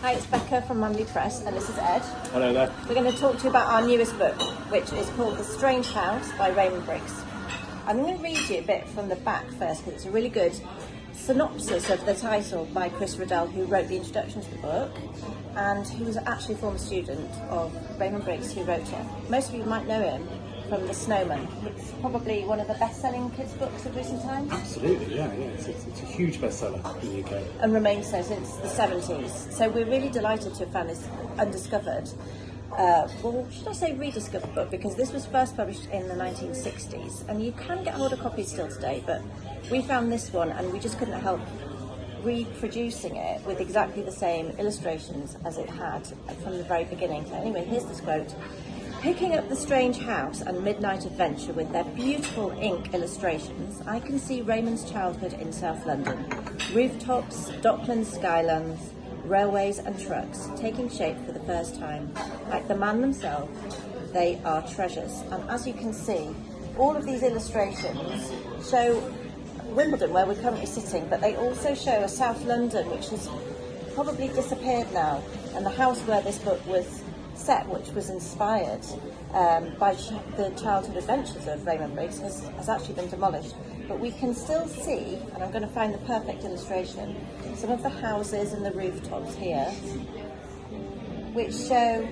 Hi, it's Becca from Manderley Press, and this is Ed. Hello there. We're going to talk to you about our newest book, which is called The Strange House by Raymond Briggs. I'm going to read you a bit from the back first, because it's a really good synopsis of the title by Chris Riddell, who wrote the introduction to the book, and who was actually a former student of Raymond Briggs, who wrote it. Most of you might know him from The Snowman. It's probably one of the best-selling kids' books of recent times. Absolutely, yeah. It's a huge bestseller in the UK. And remains so since the 70s. So we're really delighted to have found this undiscovered, well, should I say rediscovered book, because this was first published in the 1960s, and you can get hold of copies still today, but we found this one and we just couldn't help reproducing it with exactly the same illustrations as it had from the very beginning. So anyway, here's this quote. Picking up the strange house and midnight adventure with their beautiful ink illustrations, I can see Raymond's childhood in South London. Rooftops, docklands, skylands, railways and trucks taking shape for the first time. Like the man themselves, they are treasures. And as you can see, all of these illustrations show Wimbledon, where we're currently sitting, but they also show a South London which has probably disappeared now, and the house where this book was set, which was inspired by the childhood adventures of Raymond Briggs, has actually been demolished. But we can still see, and I'm going to find the perfect illustration, some of the houses and the rooftops here, which show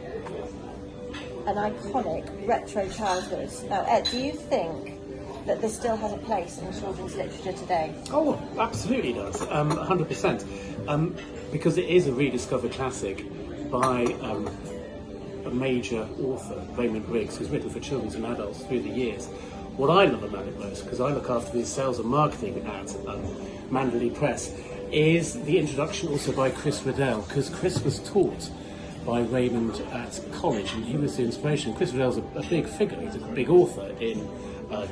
an iconic retro childhood. Now, Ed, do you think that this still has a place in children's literature today? Oh, absolutely does, 100%. Because it is a rediscovered classic by a major author, Raymond Briggs, who's written for children and adults through the years. What I love about it most, because I look after the sales and marketing at Manderley Press, is the introduction also by Chris Riddell, because Chris was taught by Raymond at college and he was the inspiration. Chris Riddell's a big figure, he's a big author in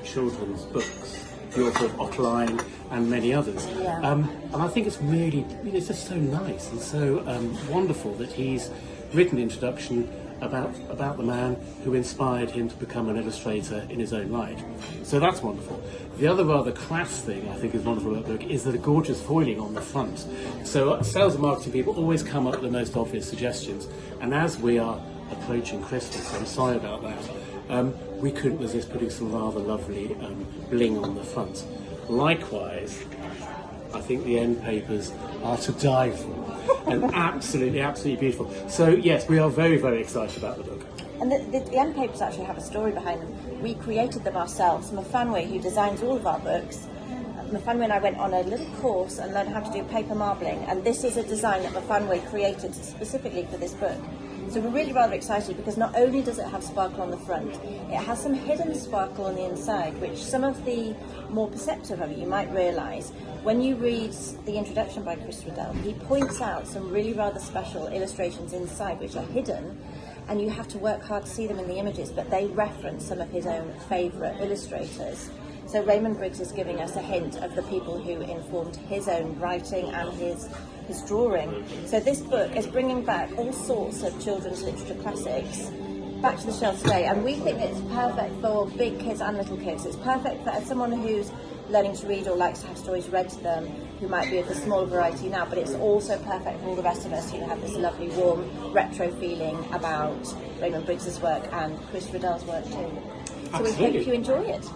children's books, the author of Otterline and many others. Yeah. And I think it's really, it's just so nice and so wonderful that he's written the introduction about the man who inspired him to become an illustrator in his own right. So that's wonderful. The other rather crass thing I think is wonderful about the book is the gorgeous foiling on the front. So sales and marketing people always come up with the most obvious suggestions, and as we are approaching Christmas, I'm sorry about that, we couldn't resist putting some rather lovely bling on the front. Likewise, I think the end papers are to die for, and absolutely beautiful. So yes, we are very, very excited about the book. And the end papers actually have a story behind them. We created them ourselves. Mafanwe, who designs all of our books, Mafanwe and I went on a little course and learned how to do paper marbling, and this is a design that Mafanwe created specifically for this book. So we're really rather excited because not only does it have sparkle on the front, it has some hidden sparkle on the inside, which some of the more perceptive of you might realise. When you read the introduction by Chris Riddell, he points out some really rather special illustrations inside which are hidden, and you have to work hard to see them in the images, but they reference some of his own favourite illustrators. So Raymond Briggs is giving us a hint of the people who informed his own writing and his drawing. So this book is bringing back all sorts of children's literature classics back to the shelf today, and we think it's perfect for big kids and little kids. It's perfect for someone who's learning to read or likes to have stories read to them, who might be of the small variety now, but it's also perfect for all the rest of us who have this lovely warm retro feeling about Raymond Briggs's work and Chris Riddell's work too. So Absolutely. we hope you enjoy it.